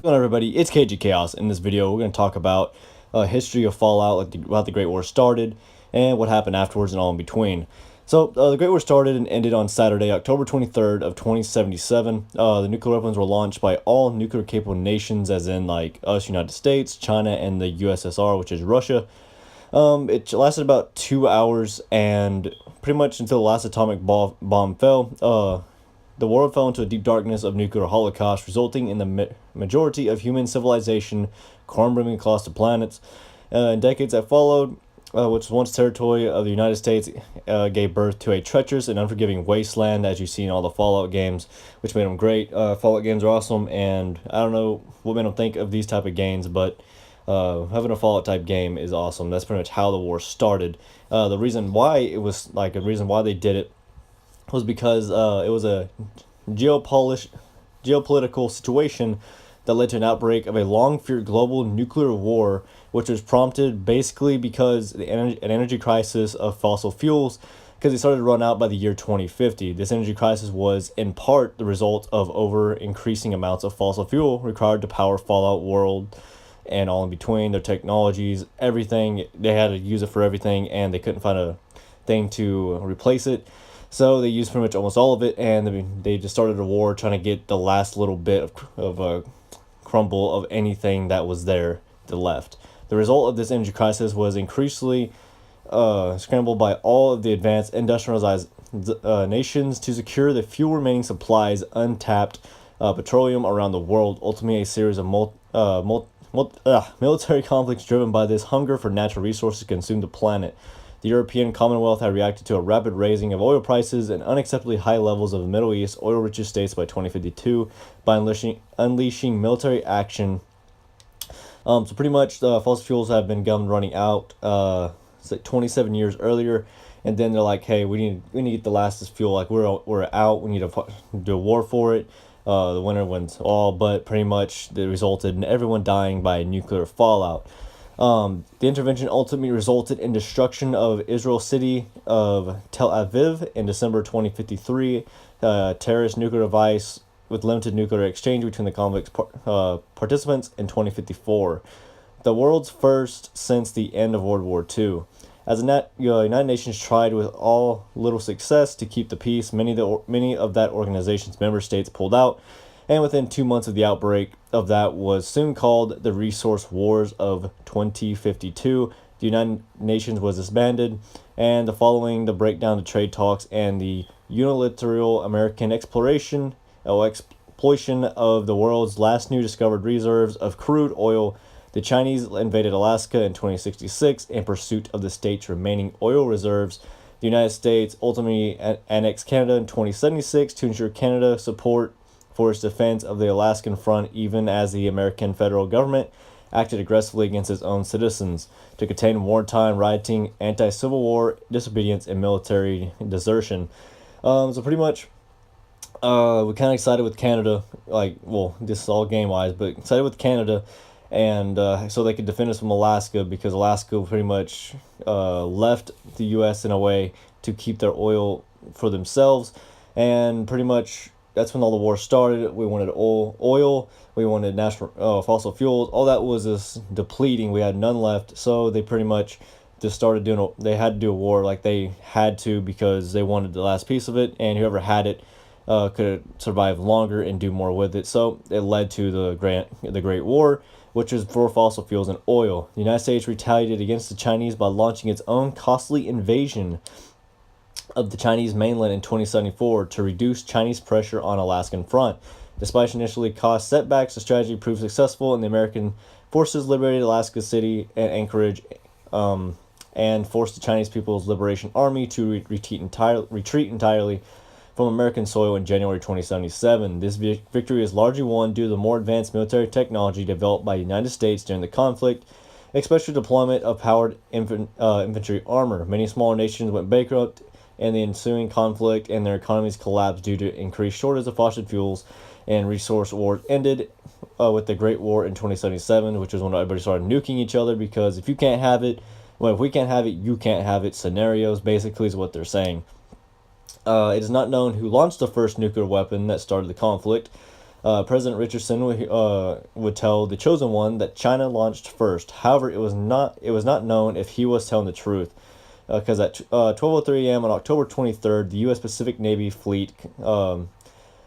Hello everybody, it's KG Chaos. In this video, we're going to talk about history of Fallout, like how the Great War started, and what happened afterwards and all in between. So, the Great War started and ended on Saturday, October 23rd of 2077. The nuclear weapons were launched by all nuclear-capable nations, as in, like, us, United States, China, and the USSR, which is Russia. It lasted about 2 hours, and pretty much until the last atomic bomb fell. The world fell into a deep darkness of nuclear holocaust, resulting in the majority of human civilization crumbling across the planets. In decades that followed, which was once territory of the United States, gave birth to a treacherous and unforgiving wasteland, as you see in all the Fallout games, which made them great. Fallout games are awesome, and I don't know what made them think of these type of games, but having a Fallout type game is awesome. That's pretty much how the war started. The reason why it was like a reason why they did it was because it was a geopolitical situation that led to an outbreak of a long-feared global nuclear war, which was prompted basically because an energy crisis of fossil fuels, because they started to run out by the year 2050. This energy crisis was in part the result of increasing amounts of fossil fuel required to power Fallout World and all in between, their technologies, everything. They had to use it for everything, and they couldn't find a thing to replace it. So they used pretty much almost all of it, and they just started a war trying to get the last little bit of crumble of anything that was there to left. The result of this energy crisis was increasingly scrambled by all of the advanced industrialized nations to secure the few remaining supplies untapped petroleum around the world. Ultimately, a series of military conflicts driven by this hunger for natural resources consumed the planet. The European Commonwealth had reacted to a rapid raising of oil prices and unacceptably high levels of the Middle East oil-richest states by 2052 by unleashing military action. So pretty much fossil fuels have been running out it's like 27 years earlier, and then they're like, hey, we need to get the last of this fuel. Like we're out. We need to do a war for it. The winner wins all, but pretty much it resulted in everyone dying by nuclear fallout. The intervention ultimately resulted in destruction of Israel city of Tel Aviv in December 2053, terrorist nuclear device with limited nuclear exchange between the conflict's participants in 2054, the world's first since the end of World War II. As the United Nations tried with all little success to keep the peace, many of that organization's member states pulled out, and within 2 months of the outbreak of that was soon called the Resource Wars of 2052. The United Nations was disbanded, and the following the breakdown of trade talks and the unilateral American exploitation of the world's last new discovered reserves of crude oil, the Chinese invaded Alaska in 2066 in pursuit of the state's remaining oil reserves. The United States ultimately annexed Canada in 2076 to ensure Canada support for its defense of the Alaskan front, even as the American federal government acted aggressively against its own citizens to contain wartime rioting, anti-Civil War disobedience, and military desertion. So pretty much, we're kind of excited with Canada. Like, well, this is all game-wise, but excited with Canada, and so they could defend us from Alaska, because Alaska pretty much left the U.S. in a way to keep their oil for themselves, and pretty much that's when all the war started. We wanted oil, we wanted natural fossil fuels. All that was just depleting. We had none left, so they pretty much just started they had to do a war, like they had to, because they wanted the last piece of it, and whoever had it could survive longer and do more with it. So it led to the Great War, which was for fossil fuels and oil. The United States retaliated against the Chinese by launching its own costly invasion of the Chinese mainland in 2074 to reduce Chinese pressure on Alaskan front. Despite initially caused setbacks, the strategy proved successful, and the American forces liberated Alaska City and Anchorage, and forced the Chinese People's Liberation Army to retreat entirely from American soil in January 2077. This victory is largely won due to the more advanced military technology developed by the United States during the conflict, especially deployment of powered infantry armor. Many smaller nations went bankrupt in the ensuing conflict, and their economies collapsed due to increased shortage of fossil fuels, and resource wars ended with the Great War in 2077, which was when everybody started nuking each other, because if you can't have it, well, if we can't have it, you can't have it scenarios, basically, is what they're saying. It is not known who launched the first nuclear weapon that started the conflict. President Richardson would tell the chosen one that China launched first. However, it was not known if he was telling the truth, because at 12:03 a.m. on October 23rd, the U.S. Pacific Navy Fleet,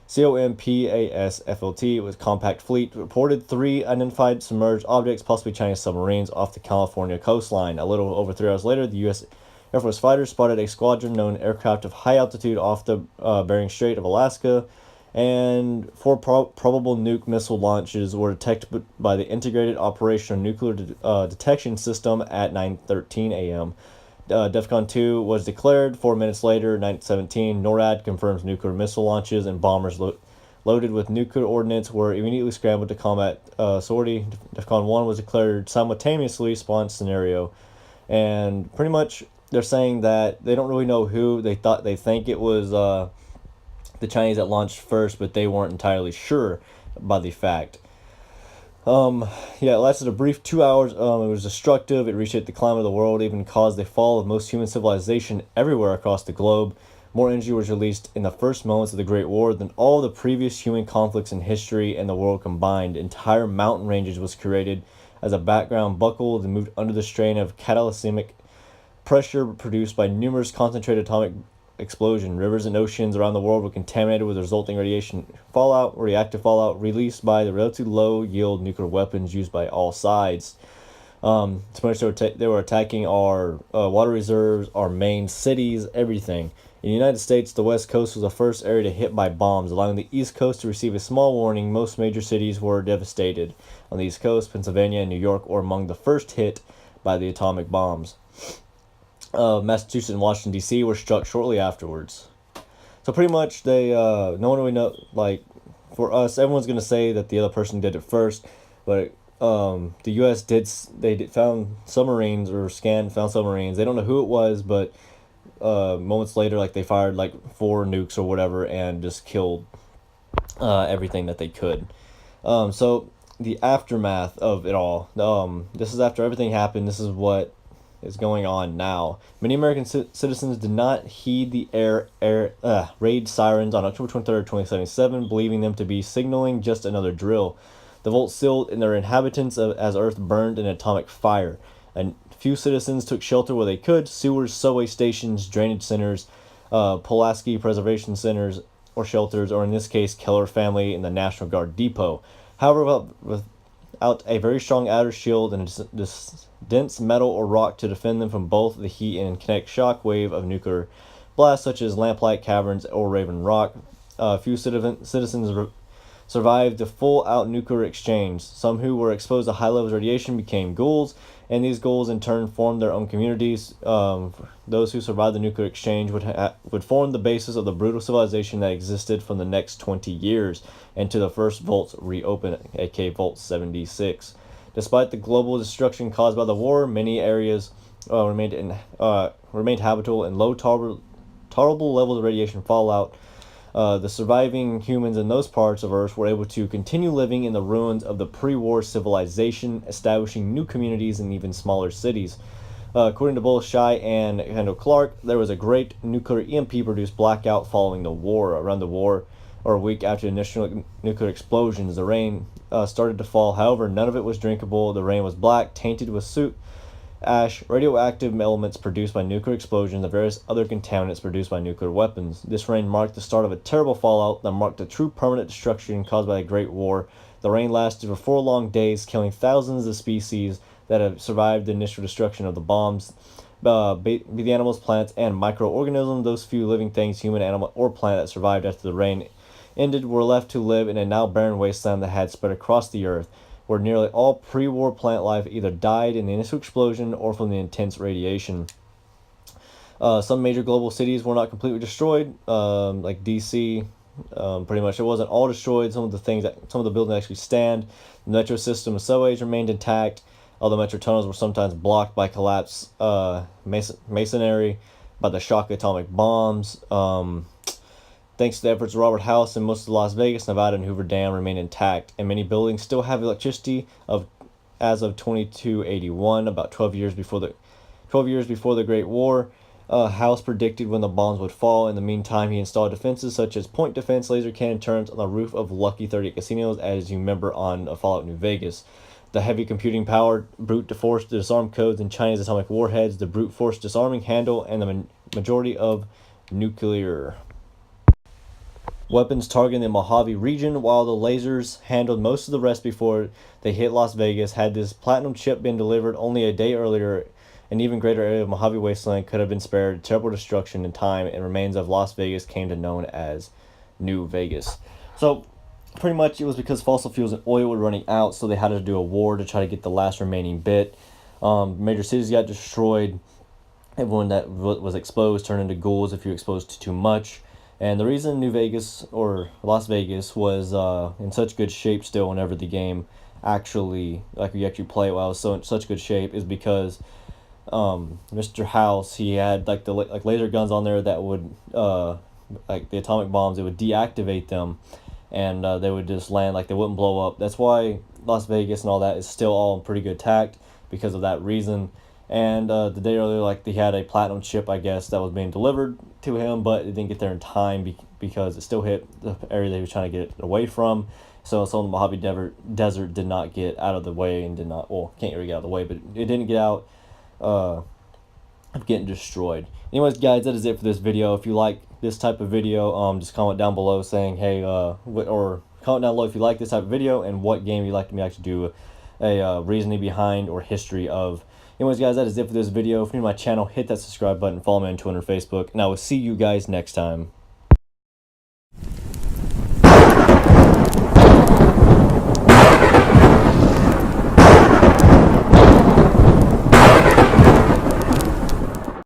COMPASFLT, with Compact Fleet, reported three identified submerged objects, possibly Chinese submarines, off the California coastline. A little over 3 hours later, the U.S. Air Force fighters spotted a squadron-known aircraft of high altitude off the Bering Strait of Alaska, and four probable nuke missile launches were detected by the Integrated Operational Nuclear Detection System at 9:13 a.m. DEFCON 2 was declared 4 minutes later, 9:17. NORAD confirms nuclear missile launches, and bombers loaded with nuclear ordnance were immediately scrambled to combat sortie. DEFCON 1 was declared simultaneously spawn scenario. And pretty much they're saying that they don't really know who. They think it was the Chinese that launched first, but they weren't entirely sure by the fact. Yeah, it lasted a brief 2 hours. It was destructive. It reshaped the climate of the world, even caused the fall of most human civilization everywhere across the globe. More energy was released in the first moments of the Great War than all the previous human conflicts in history and the world combined. Entire mountain ranges was created as a background buckled and moved under the strain of cataclysmic pressure produced by numerous concentrated atomic explosion. Rivers and oceans around the world were contaminated with resulting radiation fallout, reactive fallout released by the relatively low-yield nuclear weapons used by all sides. So much they were attacking our water reserves, our main cities, everything. In the United States, the West Coast was the first area to hit by bombs, allowing the East Coast to receive a small warning. Most major cities were devastated. On the East Coast, Pennsylvania and New York were among the first hit by the atomic bombs. Massachusetts and Washington, D.C. were struck shortly afterwards. So pretty much no one really know, like, for us, everyone's going to say that the other person did it first, but the U.S. found submarines, or found submarines. They don't know who it was, but moments later, like, they fired like 4 nukes or whatever and just killed everything that they could. So the aftermath of it all, this is after everything happened. This is what is going on now. Many American citizens did not heed the raid sirens on October 23rd, 2077, believing them to be signaling just another drill. The vault sealed in their inhabitants as Earth burned in atomic fire. And few citizens took shelter where they could: sewers, subway stations, drainage centers, Pulaski preservation centers or shelters, or in this case, Keller family in the National Guard depot. However, without a very strong outer shield and a dense metal or rock to defend them from both the heat and kinetic shock wave of nuclear blasts, such as Lamplight Caverns or Raven Rock, few citizens survived the full-out nuclear exchange. Some who were exposed to high levels of radiation became ghouls, and these ghouls in turn formed their own communities. Those who survived the nuclear exchange would form the basis of the brutal civilization that existed for the next 20 years, until the first vaults reopened, aka Vault 76. Despite the global destruction caused by the war, many areas remained habitable, and low tolerable levels of radiation fallout. The surviving humans in those parts of Earth were able to continue living in the ruins of the pre-war civilization, establishing new communities in even smaller cities. According to both Shy and Kendall Clark, there was a great nuclear EMP-produced blackout following the war. Around the war, or a week after the initial nuclear explosions, the rain started to fall. However, none of it was drinkable. The rain was black, tainted with soot, ash, radioactive elements produced by nuclear explosions, and various other contaminants produced by nuclear weapons. This rain marked the start of a terrible fallout that marked the true permanent destruction caused by the Great War. The rain lasted for 4 long days, killing thousands of species that have survived the initial destruction of the bombs. Be the animals, plants, and microorganisms. Those few living things, human, animal, or plant, that survived after the rain ended were left to live in a now barren wasteland that had spread across the earth, where nearly all pre-war plant life either died in the initial explosion or from the intense radiation. Some major global cities were not completely destroyed, like DC. Pretty much, it wasn't all destroyed. Some of the buildings actually stand. The metro system and subways remained intact, although metro tunnels were sometimes blocked by collapsed masonry, by the shock of atomic bombs. Thanks to the efforts of Robert House, and most of Las Vegas, Nevada, and Hoover Dam remain intact, and many buildings still have electricity as of 2281, about 12 years before the Great War. House predicted when the bombs would fall. In the meantime, he installed defenses such as point defense laser cannon turrets on the roof of Lucky 38 casinos, as you remember on Fallout New Vegas. The heavy computing power, brute force disarm codes, and Chinese atomic warheads, the brute force disarming handle, and the majority of nuclear weapons targeting the Mojave region, while the lasers handled most of the rest before they hit Las Vegas. Had this platinum chip been delivered only a day earlier, an even greater area of Mojave Wasteland could have been spared terrible destruction in time, and remains of Las Vegas came to known as New Vegas. So, pretty much it was because fossil fuels and oil were running out, so they had to do a war to try to get the last remaining bit. Major cities got destroyed. Everyone that was exposed turned into ghouls if you exposed to too much. And the reason New Vegas or Las Vegas was in such good shape still whenever the game actually, like we actually play it while it was so in such good shape, is because Mr. House, he had like the like laser guns on there that would like the atomic bombs, it would deactivate them, and they would just land, like they wouldn't blow up. That's why Las Vegas and all that is still all in pretty good tact, because of that reason. And the day earlier, like, they had a platinum chip, I guess, that was being delivered to him, but it didn't get there in time because it still hit the area they was trying to get it away from. So some of the Mojave Desert did not get out of the way, and did not, well, can't really get out of the way, but it didn't get out of getting destroyed. Anyways, guys, that is it for this video. If you like this type of video, just comment down below saying, hey, or comment down below if you like this type of video and what game you'd like me to actually do a reasoning behind or history of. Anyways, guys, that is it for this video. If you're new to my channel, hit that subscribe button, follow me on Twitter and Facebook, and I will see you guys next time.